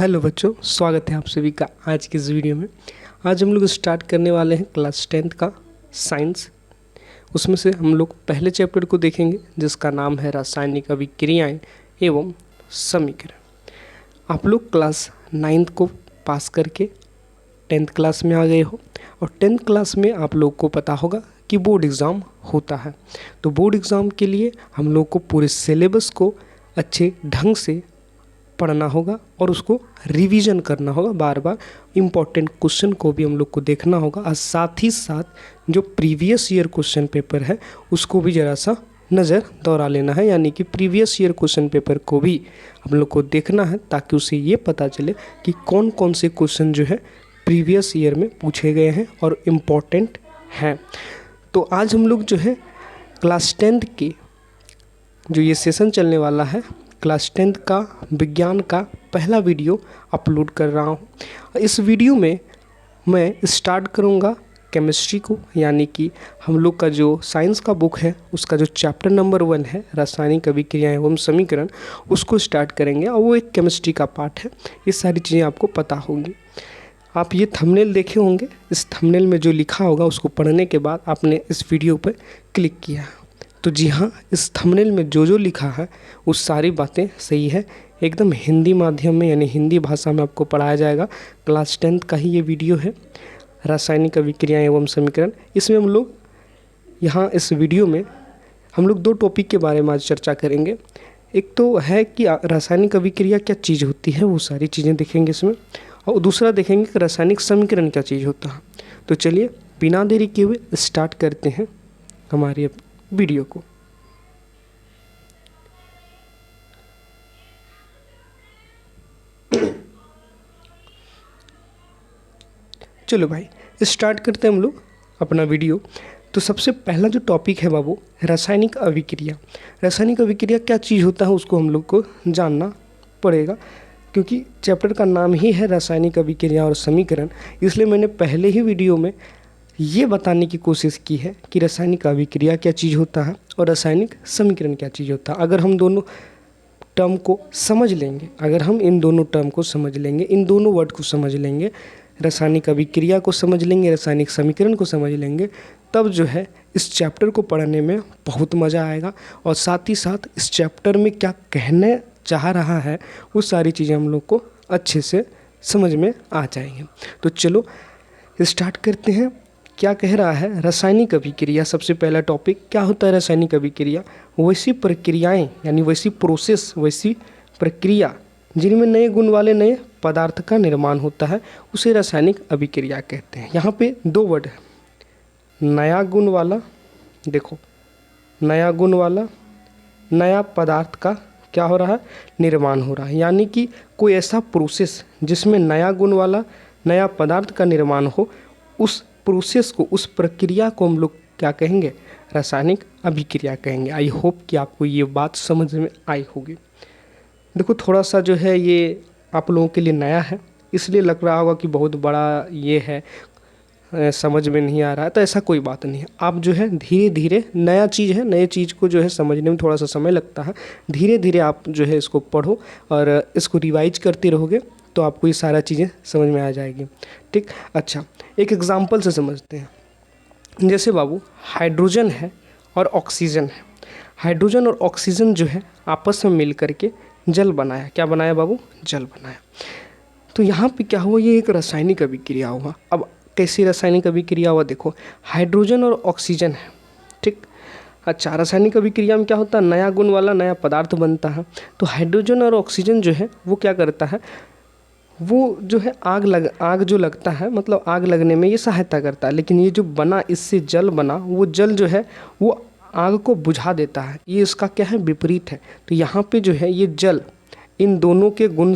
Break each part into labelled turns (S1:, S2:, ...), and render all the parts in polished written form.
S1: Hello बच्चों, स्वागत है आप सभी का आज के इस वीडियो में। आज हम लोग स्टार्ट करने वाले हैं क्लास 10th का साइंस। उसमें से हम लोग पहले चैप्टर को देखेंगे जिसका नाम है रासायनिक अभिक्रियाएं एवं समीकरण। आप लोग क्लास 9th को पास करके 10th क्लास में आ गए हो और 10th क्लास में आप लोग को पता होगा कि बोर्ड एग्ज़ाम होता है। तो बोर्ड एग्ज़ाम के लिए हम लोग को पूरे सिलेबस को अच्छे ढंग से पढ़ना होगा और उसको रिवीजन करना होगा। बार बार इम्पॉर्टेंट क्वेश्चन को भी हम लोग को देखना होगा और साथ ही साथ जो प्रीवियस ईयर क्वेश्चन पेपर है उसको भी ज़रा सा नज़र दौड़ा लेना है, यानी कि प्रीवियस ईयर क्वेश्चन पेपर को भी हम लोग को देखना है ताकि उसे ये पता चले कि कौन कौन से क्वेश्चन जो है प्रीवियस ईयर में पूछे गए हैं और इम्पॉर्टेंट हैं। तो आज हम लोग जो है क्लास 10th के जो ये सेशन चलने वाला है, क्लास 10th का विज्ञान का पहला वीडियो अपलोड कर रहा हूँ। इस वीडियो में मैं स्टार्ट करूँगा केमिस्ट्री को, यानी कि हम लोग का जो साइंस का बुक है उसका जो चैप्टर नंबर 1 है रासायनिक अभिक्रियाएं एवं समीकरण, उसको स्टार्ट करेंगे और वो एक केमिस्ट्री का पार्ट है। ये सारी चीज़ें आपको पता होंगी। आप ये थंबनेल देखे होंगे, इस थंबनेल में जो लिखा होगा उसको पढ़ने के बाद आपने इस वीडियो पर क्लिक किया। तो जी हाँ, इस थंबनेल में जो लिखा है वो सारी बातें सही है। एकदम हिंदी माध्यम में यानी हिंदी भाषा में आपको पढ़ाया जाएगा। क्लास 10th का ही ये वीडियो है, रासायनिक अभिक्रियाएं एवं समीकरण। इसमें हम लोग यहाँ इस वीडियो में हम लोग 2 टॉपिक के बारे में आज चर्चा करेंगे। एक तो है कि रासायनिक अभिक्रिया क्या चीज़ होती है, वो सारी चीज़ें देखेंगे इसमें, और दूसरा देखेंगे कि रासायनिक समीकरण क्या चीज़ होता है। तो चलिए बिना देरी किए हुए स्टार्ट करते हैं हमारे वीडियो को। चलो भाई स्टार्ट करते हैं हम लोग अपना वीडियो। तो सबसे पहला जो टॉपिक है बाबू, रासायनिक अभिक्रिया। रासायनिक अभिक्रिया क्या चीज़ होता है उसको हम लोग को जानना पड़ेगा, क्योंकि चैप्टर का नाम ही है रासायनिक अभिक्रिया और समीकरण। इसलिए मैंने पहले ही वीडियो में ये बताने की कोशिश की है कि रासायनिक अभिक्रिया क्या चीज़ होता है और रासायनिक समीकरण क्या चीज़ होता है। अगर हम दोनों टर्म को समझ लेंगे, अगर हम इन दोनों टर्म को समझ लेंगे, इन दोनों वर्ड को समझ लेंगे, रासायनिक अभिक्रिया को समझ लेंगे, रासायनिक समीकरण को समझ लेंगे, तब जो है इस चैप्टर को पढ़ने में बहुत मज़ा आएगा। और साथ ही साथ इस चैप्टर में क्या कहने चाह रहा है वो सारी चीज़ें हम लोग को अच्छे से समझ में आ जाएंगे। तो चलो स्टार्ट करते हैं। क्या कह रहा है रासायनिक अभिक्रिया। सबसे पहला टॉपिक क्या होता है रासायनिक अभिक्रिया। वैसी प्रक्रियाएं यानी वैसी प्रोसेस, वैसी प्रक्रिया जिनमें नए गुण वाले नए पदार्थ का निर्माण होता है उसे रासायनिक अभिक्रिया कहते हैं। यहाँ पे 2 वर्ड है, नया गुण वाला, देखो नया गुण वाला, नया पदार्थ का क्या हो रहा है, निर्माण हो रहा है। यानी कि कोई ऐसा प्रोसेस जिसमें नया गुण वाला नया पदार्थ का निर्माण हो, उस प्रोसेस को, उस प्रक्रिया को हम लोग क्या कहेंगे, रासायनिक अभिक्रिया कहेंगे। आई होप कि आपको ये बात समझ में आई होगी। देखो थोड़ा सा जो है ये आप लोगों के लिए नया है, इसलिए लग रहा होगा कि बहुत बड़ा ये है, समझ में नहीं आ रहा है। तो ऐसा कोई बात नहीं है। आप जो है धीरे धीरे, नया चीज़ है, नए चीज़ को जो है समझने में थोड़ा सा समय लगता है। धीरे धीरे आप जो है इसको पढ़ो और इसको रिवाइज करते रहोगे तो आपको ये सारा चीज़ें समझ में आ जाएगी। ठीक, अच्छा एक एग्जांपल से समझते हैं। जैसे बाबू हाइड्रोजन है और ऑक्सीजन है। हाइड्रोजन और ऑक्सीजन जो है आपस में मिल करके जल बनाया। क्या बनाया बाबू, जल बनाया। तो यहाँ पे क्या हुआ, ये एक रासायनिक अभिक्रिया हुआ। अब कैसी रासायनिक अभिक्रिया हुआ, देखो हाइड्रोजन और ऑक्सीजन है, ठीक। अच्छा, रासायनिक अभिक्रिया में क्या होता है, नया गुण वाला नया पदार्थ बनता है। तो हाइड्रोजन और ऑक्सीजन जो है वो क्या करता है, वो जो है आग जो लगता है, मतलब आग लगने में ये सहायता करता है। लेकिन ये जो बना, इससे जल बना, वो जल जो है वो आग को बुझा देता है। ये इसका क्या है, विपरीत है। तो यहाँ पे जो है ये जल इन दोनों के गुण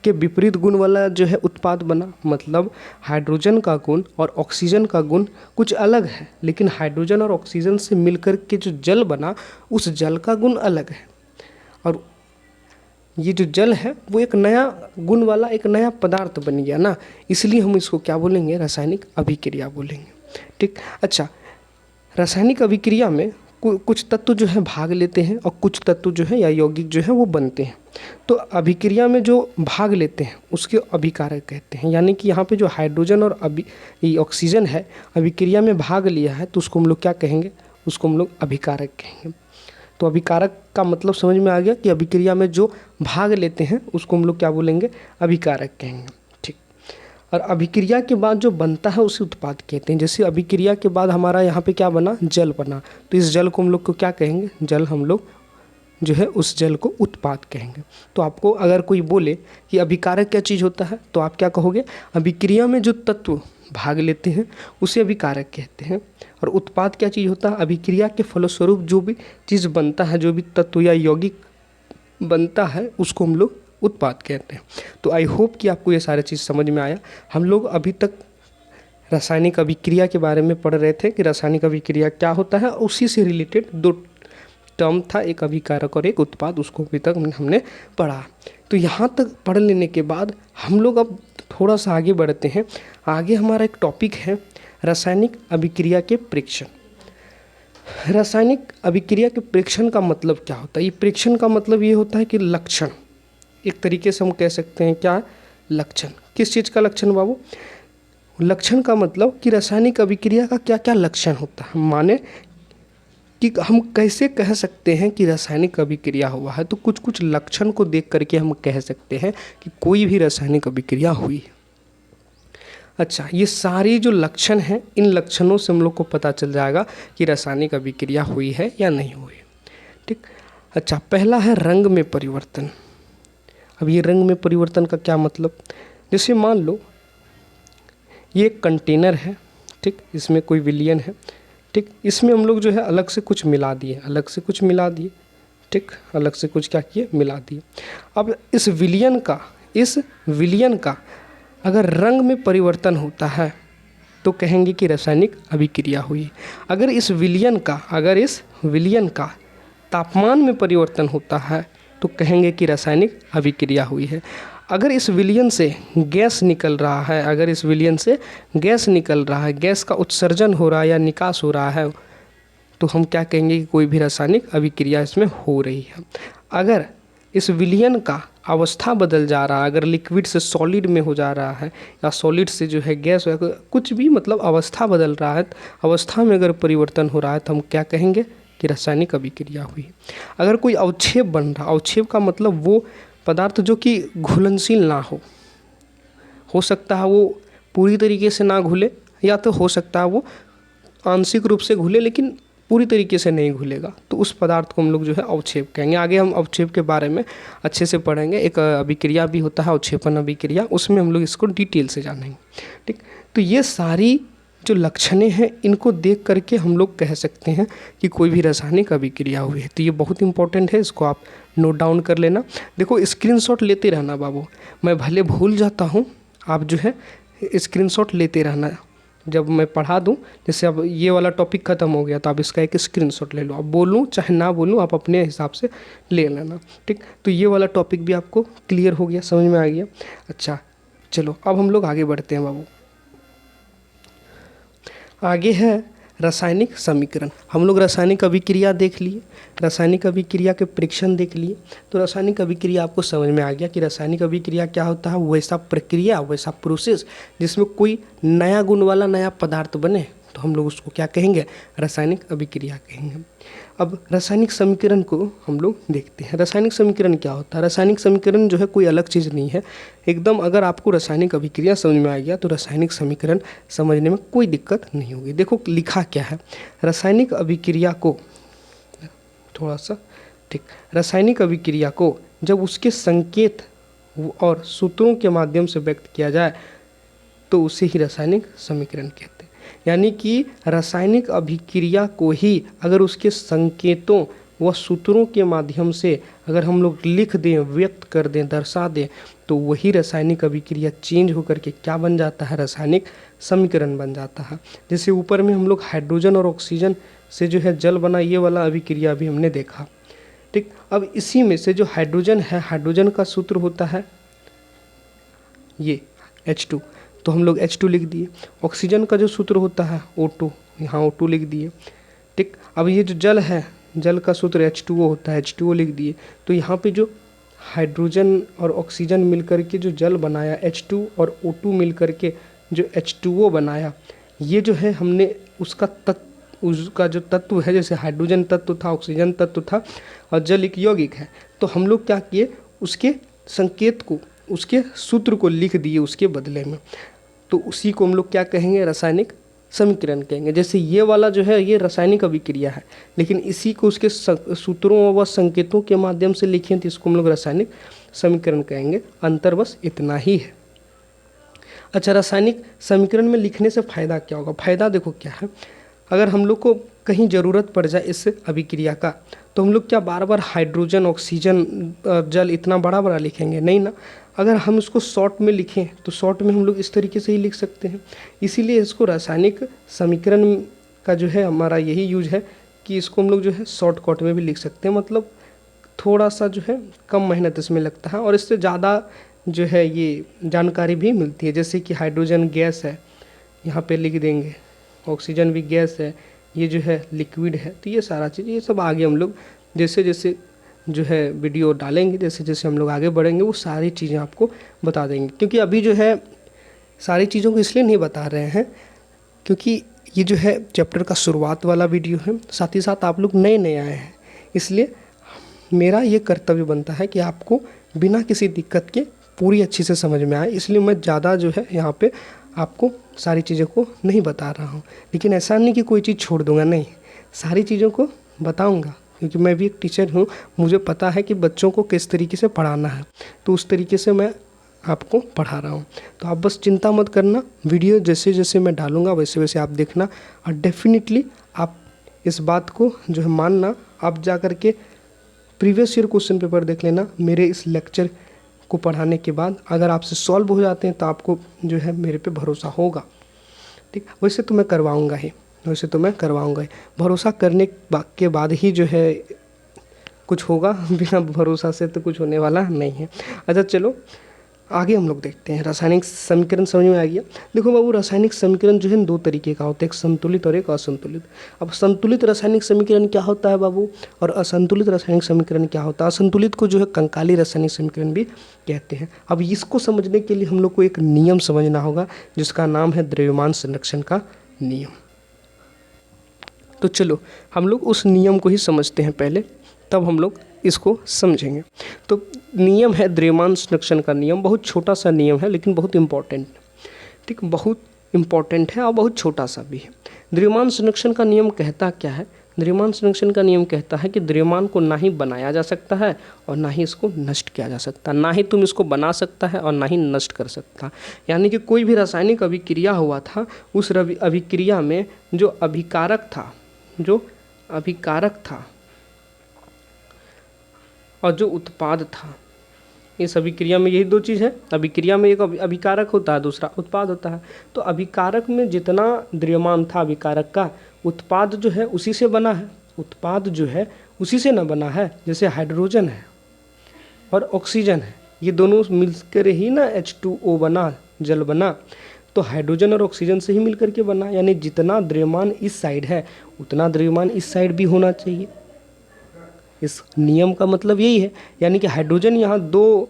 S1: के विपरीत गुण वाला जो है उत्पाद बना। मतलब हाइड्रोजन का गुण और ऑक्सीजन का गुण कुछ अलग है, लेकिन हाइड्रोजन और ऑक्सीजन से मिलकर के जो जल बना उस जल का गुण अलग है। और ये जो जल है वो एक नया गुण वाला एक नया पदार्थ बन गया ना, इसलिए हम इसको क्या बोलेंगे, रासायनिक अभिक्रिया बोलेंगे। ठीक, अच्छा रासायनिक अभिक्रिया में कुछ तत्व जो है भाग लेते हैं और कुछ तत्व जो है या यौगिक जो है वो बनते हैं। तो अभिक्रिया में जो भाग लेते हैं उसके अभिकारक कहते हैं। यानी कि यहाँ पे जो हाइड्रोजन और ये ऑक्सीजन है अभिक्रिया में भाग लिया है तो उसको हम लोग क्या कहेंगे, उसको हम लोग अभिकारक कहेंगे। तो अभिकारक का मतलब समझ में आ गया कि अभिक्रिया में जो भाग लेते हैं उसको हम लोग क्या बोलेंगे, अभिकारक कहेंगे। ठीक। और अभिक्रिया के बाद जो बनता है उसे उत्पाद कहते हैं। जैसे अभिक्रिया के बाद हमारा यहाँ पे क्या बना, जल बना, तो इस जल को हम लोग को क्या कहेंगे, जल हम लोग जो है उस जल को उत्पाद कहेंगे। तो आपको अगर कोई बोले कि अभिकारक क्या चीज़ होता है तो आप क्या कहोगे, अभिक्रिया में जो तत्व भाग लेते हैं उसे अभिकारक कहते हैं। और उत्पाद क्या चीज़ होता है, अभिक्रिया के फलस्वरूप जो भी चीज़ बनता है, जो भी तत्व या यौगिक बनता है उसको हम लोग उत्पाद कहते हैं। तो आई होप कि आपको ये सारी चीज़ समझ में आया। हम लोग अभी तक रासायनिक अभिक्रिया के बारे में पढ़ रहे थे कि रासायनिक अभिक्रिया क्या होता है, उसी से रिलेटेड दो टर्म था, एक अभिकारक और एक उत्पाद, उसको अभी तक हमने पढ़ा। तो यहाँ तक पढ़ लेने के बाद हम लोग अब थोड़ा सा आगे बढ़ते हैं। आगे हमारा एक टॉपिक है रासायनिक अभिक्रिया के प्रेक्षण। रासायनिक अभिक्रिया के प्रेक्षण का मतलब क्या होता है, ये प्रेक्षण का मतलब ये होता है कि लक्षण, एक तरीके से हम कह सकते हैं क्या, लक्षण। किस चीज़ का लक्षण बाबू, लक्षण का मतलब कि रासायनिक अभिक्रिया का क्या क्या लक्षण होता है। माने कि हम कैसे कह सकते हैं कि रासायनिक अभिक्रिया हुआ है, तो कुछ कुछ लक्षण को देख करके हम कह सकते हैं कि कोई भी रासायनिक अभिक्रिया हुई है। अच्छा, ये सारी जो लक्षण हैं, इन लक्षणों से हम लोग को पता चल जाएगा कि रासायनिक अभिक्रिया हुई है या नहीं हुई। ठीक। अच्छा, पहला है रंग में परिवर्तन। अब ये रंग में परिवर्तन का क्या मतलब, जैसे मान लो ये एक कंटेनर है, ठीक, इसमें कोई विलयन है, ठीक, इसमें हम लोग जो है अलग से कुछ मिला दिए, अलग से कुछ मिला दिए, ठीक, अलग से कुछ क्या किए, मिला दिए। अब इस विलयन का अगर रंग में परिवर्तन होता है तो कहेंगे कि रासायनिक अभिक्रिया हुई। अगर इस विलयन का तापमान में परिवर्तन होता है तो कहेंगे कि रासायनिक अभिक्रिया हुई है। अगर इस विलयन से गैस निकल रहा है, गैस का उत्सर्जन हो रहा है या निकास हो रहा है, तो हम क्या कहेंगे कि कोई भी रासायनिक अभिक्रिया इसमें हो रही है। अगर इस विलयन का अवस्था बदल जा रहा है, अगर लिक्विड से सॉलिड में हो जा रहा है या सॉलिड से जो है गैस, कुछ भी मतलब अवस्था बदल रहा है, अवस्था में अगर परिवर्तन हो रहा है तो हम क्या कहेंगे कि रासायनिक अभिक्रिया हुई। अगर कोई अवक्षेप बन रहा, अवक्षेप का मतलब वो पदार्थ जो कि घुलनशील ना हो सकता है वो पूरी तरीके से ना घुले, या तो हो सकता है वो आंशिक रूप से घुले लेकिन पूरी तरीके से नहीं घुलेगा, तो उस पदार्थ को हम लोग जो है अवक्षेप कहेंगे। आगे हम अवक्षेप के बारे में अच्छे से पढ़ेंगे। एक अभिक्रिया भी होता है अवक्षेपन अभिक्रिया, उसमें हम लोग इसको डिटेल से जानेंगे। ठीक। तो ये सारी जो लक्षणें हैं इनको देख करके हम लोग कह सकते हैं कि कोई भी रासायनिक अभिक्रिया हुई है। तो ये बहुत इंपॉर्टेंट है, इसको आप नोट डाउन कर लेना। देखो स्क्रीनशॉट लेते रहना बाबू, मैं भले भूल जाता हूँ, आप जो है स्क्रीनशॉट लेते रहना जब मैं पढ़ा दूँ। जैसे अब ये वाला टॉपिक ख़त्म हो गया तो आप इसका एक स्क्रीनशॉट ले लो, अब बोलूँ चाहे ना बोलूँ आप अपने हिसाब से ले लेना। ठीक। तो ये वाला टॉपिक भी आपको क्लियर हो गया, समझ में आ गया। अच्छा चलो अब हम लोग आगे बढ़ते हैं बाबू। आगे है रासायनिक समीकरण। हम लोग रासायनिक अभिक्रिया देख लिए, रासायनिक अभिक्रिया के प्रेक्षण देख लिए। तो रासायनिक अभिक्रिया आपको समझ में आ गया कि रासायनिक अभिक्रिया क्या होता है, वैसा प्रक्रिया, वैसा प्रोसेस जिसमें कोई नया गुण वाला नया पदार्थ बने, तो हम लोग उसको क्या कहेंगे, रासायनिक अभिक्रिया कहेंगे। अब रासायनिक समीकरण को हम लोग देखते हैं। रासायनिक समीकरण क्या होता है, रासायनिक समीकरण जो है कोई अलग चीज़ नहीं है एकदम। अगर आपको रासायनिक अभिक्रिया समझ में आ गया तो रासायनिक समीकरण समझने में कोई दिक्कत नहीं होगी। देखो लिखा क्या है, रासायनिक अभिक्रिया को थोड़ा सा, ठीक, रासायनिक अभिक्रिया को जब उसके संकेत और सूत्रों के माध्यम से व्यक्त किया जाए तो उसे ही रासायनिक समीकरण कहते हैं। यानी कि रासायनिक अभिक्रिया को ही अगर उसके संकेतों व सूत्रों के माध्यम से अगर हम लोग लिख दें, व्यक्त कर दें, दर्शा दें, तो वही रासायनिक अभिक्रिया चेंज होकर के क्या बन जाता है, रासायनिक समीकरण बन जाता है। जैसे ऊपर में हम लोग हाइड्रोजन और ऑक्सीजन से जो है जल बना, ये वाला अभिक्रिया भी हमने देखा। ठीक। अब इसी में से जो हाइड्रोजन है, हाइड्रोजन का सूत्र होता है ये H2, तो हम लोग H2 लिख दिए। ऑक्सीजन का जो सूत्र होता है O2, यहाँ O2 लिख दिए। ठीक। अब ये जो जल है, जल का सूत्र H2O होता है, H2O लिख दिए। तो यहाँ पे जो हाइड्रोजन और ऑक्सीजन मिलकर के जो जल बनाया, H2 और O2 मिलकर के जो H2O बनाया, ये जो है हमने उसका जो तत्व है, जैसे हाइड्रोजन तत्व था, ऑक्सीजन तत्व था और जल एक यौगिक है, तो हम लोग क्या किए, उसके संकेत को, उसके सूत्र को लिख दिए उसके बदले में। तो उसी को हम लोग क्या कहेंगे, रासायनिक समीकरण कहेंगे। जैसे ये वाला जो है ये रासायनिक अभिक्रिया है, लेकिन इसी को उसके सूत्रों व संकेतों के माध्यम से लिखें तो इसको हम लोग रासायनिक समीकरण कहेंगे। अंतर बस इतना ही है। अच्छा, रासायनिक समीकरण में लिखने से फ़ायदा क्या होगा? फ़ायदा देखो क्या है, अगर हम लोग को कहीं ज़रूरत पड़ जाए इस अभिक्रिया का, तो हम लोग क्या बार बार हाइड्रोजन, ऑक्सीजन, जल इतना बड़ा बड़ा लिखेंगे? नहीं ना। अगर हम इसको शॉर्ट में लिखें तो शॉर्ट में हम लोग इस तरीके से ही लिख सकते हैं। इसीलिए इसको रासायनिक समीकरण का जो है हमारा यही यूज है कि इसको हम लोग जो है शॉर्टकट में भी लिख सकते हैं, मतलब थोड़ा सा जो है कम मेहनत इसमें लगता है और इससे ज़्यादा जो है ये जानकारी भी मिलती है। जैसे कि हाइड्रोजन गैस है, यहाँ पे लिख देंगे, ऑक्सीजन भी गैस है, ये जो है लिक्विड है। तो ये सारा चीज़, ये सब आगे हम लोग जैसे जैसे जो है वीडियो डालेंगे, जैसे जैसे हम लोग आगे बढ़ेंगे, वो सारी चीज़ें आपको बता देंगे। क्योंकि अभी जो है सारी चीज़ों को इसलिए नहीं बता रहे हैं क्योंकि ये जो है चैप्टर का शुरुआत वाला वीडियो है, साथ ही साथ आप लोग नए नए आए हैं, इसलिए मेरा ये कर्तव्य बनता है कि आपको बिना किसी दिक्कत के पूरी अच्छी से समझ में आए। इसलिए मैं ज़्यादा जो है यहाँ पे आपको सारी चीज़ों को नहीं बता रहा हूँ। लेकिन ऐसा नहीं कि कोई चीज़ छोड़ दूँगा, नहीं, सारी चीज़ों को बताऊँगा क्योंकि मैं भी एक टीचर हूँ, मुझे पता है कि बच्चों को किस तरीके से पढ़ाना है, तो उस तरीके से मैं आपको पढ़ा रहा हूँ। तो आप बस चिंता मत करना, वीडियो जैसे जैसे मैं डालूँगा वैसे वैसे आप देखना और डेफिनेटली आप इस बात को जो है मानना। आप जा कर के प्रीवियस ईयर क्वेश्चन पेपर देख लेना मेरे इस लेक्चर को पढ़ाने के बाद, अगर आपसे सॉल्व हो जाते हैं तो आपको जो है मेरे पे भरोसा होगा। ठीक, वैसे तो मैं करवाऊँगा ही, वैसे तो मैं करवाऊँगा ही। भरोसा करने के बाद ही जो है कुछ होगा, बिना भरोसा से तो कुछ होने वाला नहीं है। अच्छा चलो आगे हम लोग देखते हैं। रासायनिक समीकरण समझ में आ गया। देखो बाबू, रासायनिक समीकरण जो है दो तरीके का होता है, एक संतुलित और एक असंतुलित। अब संतुलित रासायनिक समीकरण क्या होता है बाबू, और असंतुलित रासायनिक समीकरण क्या होता है? असंतुलित को जो है कंकाली रासायनिक समीकरण भी कहते हैं। अब इसको समझने के लिए हम लोग को एक नियम समझना होगा जिसका नाम है द्रव्यमान संरक्षण का नियम। तो चलो हम लोग उस नियम को ही समझते हैं पहले, तब हम लोग इसको समझेंगे। तो नियम है द्रव्यमान संरक्षण का नियम। बहुत छोटा सा नियम है लेकिन बहुत इम्पॉर्टेंट, ठीक, बहुत इम्पॉर्टेंट है और बहुत छोटा सा भी है। द्रव्यमान संरक्षण का नियम कहता क्या है? द्रव्यमान संरक्षण का नियम कहता है कि द्रव्यमान को ना ही बनाया जा सकता है और ना ही इसको नष्ट किया जा सकता, ना ही तुम इसको बना सकता है और ना ही नष्ट कर सकता। यानी कि कोई भी रासायनिक अभिक्रिया हुआ था, उस अभिक्रिया में जो अभिकारक था और जो उत्पाद था, इस अभिक्रिया में यही दो चीज़ है। अभिक्रिया में एक अभिकारक होता है, दूसरा उत्पाद होता है। तो अभिकारक में जितना द्रव्यमान था अभिकारक का, उत्पाद जो है उसी से बना है। उत्पाद जो है उसी से ना बना है। जैसे हाइड्रोजन है और ऑक्सीजन है, ये दोनों मिलकर ही ना H2O बना, जल बना। तो हाइड्रोजन और ऑक्सीजन से ही मिलकर के बना। यानी जितना द्रव्यमान इस साइड है उतना द्रव्यमान इस साइड भी होना चाहिए। इस नियम का मतलब यही है। यानी कि हाइड्रोजन यहाँ 2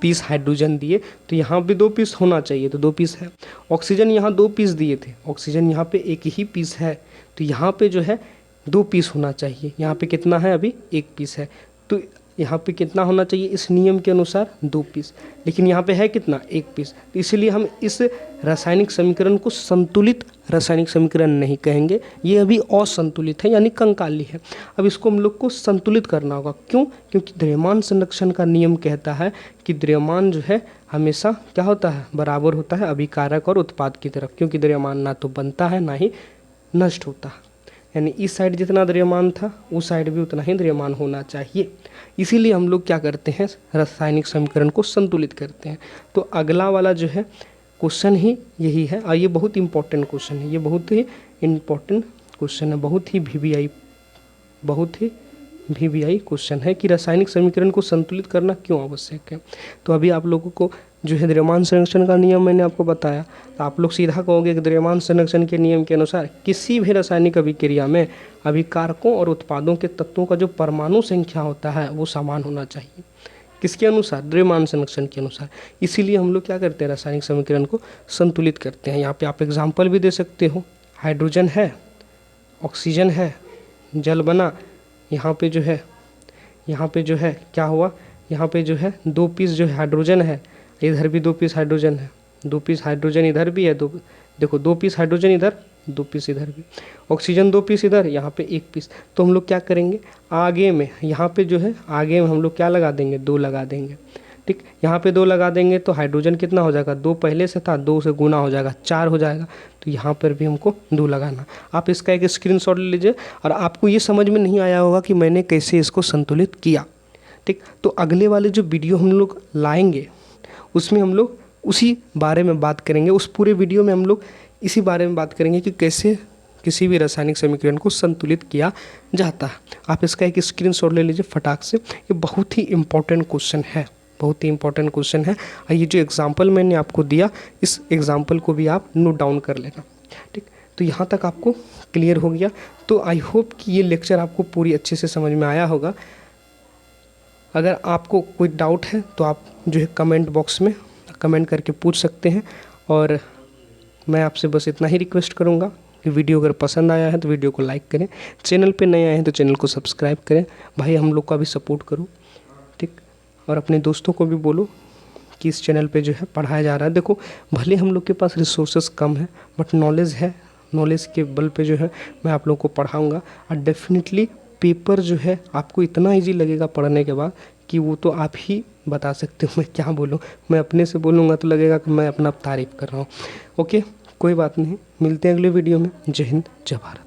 S1: पीस हाइड्रोजन दिए तो यहाँ भी 2 पीस होना चाहिए, तो 2 पीस है। ऑक्सीजन यहाँ 2 पीस दिए थे, ऑक्सीजन यहाँ पे 1 ही पीस है, तो यहाँ पे जो है 2 पीस होना चाहिए। यहाँ पे कितना है? अभी 1 पीस है, तो यहाँ पे कितना होना चाहिए इस नियम के अनुसार? 2 पीस। लेकिन यहाँ पे है कितना? 1 पीस। तो इसीलिए हम इस रासायनिक समीकरण को संतुलित रासायनिक समीकरण नहीं कहेंगे, ये अभी असंतुलित है यानी कंकाली है। अब इसको हम लोग को संतुलित करना होगा। क्यों? क्योंकि द्रव्यमान संरक्षण का नियम कहता है कि द्रव्यमान जो है हमेशा क्या होता है? बराबर होता है अभिकारक और उत्पाद की तरफ। क्योंकि द्रव्यमान ना तो बनता है ना ही नष्ट होता है। यानी इस साइड जितना द्रव्यमान था उस साइड भी उतना ही द्रव्यमान होना चाहिए। इसीलिए हम लोग क्या करते हैं? रासायनिक समीकरण को संतुलित करते हैं। तो अगला वाला जो है क्वेश्चन ही यही है और ये बहुत इंपॉर्टेंट क्वेश्चन है। ये बहुत ही इंपॉर्टेंट क्वेश्चन है, बहुत ही VVI क्वेश्चन है कि रासायनिक समीकरण को संतुलित करना क्यों आवश्यक है। तो अभी आप लोगों को जो है द्रव्यमान संरक्षण का नियम मैंने आपको बताया, तो आप लोग सीधा कहोगे कि द्रव्यमान संरक्षण के नियम के अनुसार किसी भी रासायनिक अभिक्रिया में अभिकारकों और उत्पादों के तत्वों का जो परमाणु संख्या होता है वो समान होना चाहिए। किसके अनुसार? द्रव्यमान संरक्षण के अनुसार। इसीलिए हम लोग क्या करते हैं, रासायनिक समीकरण को संतुलित करते हैं। यहाँ पे आप एग्जाम्पल भी दे सकते हो, हाइड्रोजन है, ऑक्सीजन है, जल बना, यहाँ पे जो है क्या हुआ, यहाँ पे जो है 2 पीस जो है हाइड्रोजन है, इधर भी 2 पीस हाइड्रोजन है, 2 पीस हाइड्रोजन इधर भी है, देखो 2 पीस हाइड्रोजन इधर, 2 पीस इधर भी, ऑक्सीजन 2 पीस इधर, यहाँ पे 1 पीस। तो हम लोग क्या करेंगे, आगे में यहाँ पे जो है आगे में हम लोग क्या लगा देंगे, 2 लगा देंगे। ठीक, यहाँ पे 2 लगा देंगे तो हाइड्रोजन कितना हो जाएगा, 2 पहले से था, 2 से गुना हो जाएगा, 4 हो जाएगा। तो यहाँ पर भी हमको 2 लगाना। आप इसका एक स्क्रीनशॉट ले लीजिए और आपको ये समझ में नहीं आया होगा कि मैंने कैसे इसको संतुलित किया। ठीक, तो अगले वाले जो वीडियो हम लोग लाएंगे उसमें हम लोग उसी बारे में बात करेंगे। उस पूरे वीडियो में हम लोग इसी बारे में बात करेंगे कि कैसे किसी भी रासायनिक समीकरण को संतुलित किया जाता है। आप इसका एक स्क्रीनशॉट ले लीजिए फटाक से। ये बहुत ही इम्पोर्टेंट क्वेश्चन है, बहुत ही इंपॉर्टेंट क्वेश्चन है। और ये जो एग्जाम्पल मैंने आपको दिया, इस एग्जाम्पल को भी आप नोट डाउन कर लेना। ठीक, तो यहाँ तक आपको क्लियर हो गया। तो आई होप कि ये लेक्चर आपको पूरी अच्छे से समझ में आया होगा। अगर आपको कोई डाउट है तो आप जो है कमेंट बॉक्स में कमेंट करके पूछ सकते हैं। और मैं आपसे बस इतना ही रिक्वेस्ट करूँगा कि वीडियो अगर पसंद आया है तो वीडियो को लाइक करें, चैनल पे नए आए हैं तो चैनल को सब्सक्राइब करें। भाई हम लोग का भी सपोर्ट करो। ठीक, और अपने दोस्तों को भी बोलो कि इस चैनल पे जो है पढ़ाया जा रहा है। देखो भले हम लोग के पास रिसोर्सेस कम है बट नॉलेज है, नॉलेज के बल पे जो है मैं आप लोगों को पढ़ाऊँगा। और डेफिनेटली पेपर जो है आपको इतना ईजी लगेगा पढ़ने के बाद कि वो तो आप ही बता सकते हो। मैं क्या बोलूँ, मैं अपने से बोलूँगा तो लगेगा कि मैं अपना तारीफ़ कर रहा हूँ। ओके, कोई बात नहीं, मिलते हैं अगले वीडियो में। जय हिंद, जय भारत।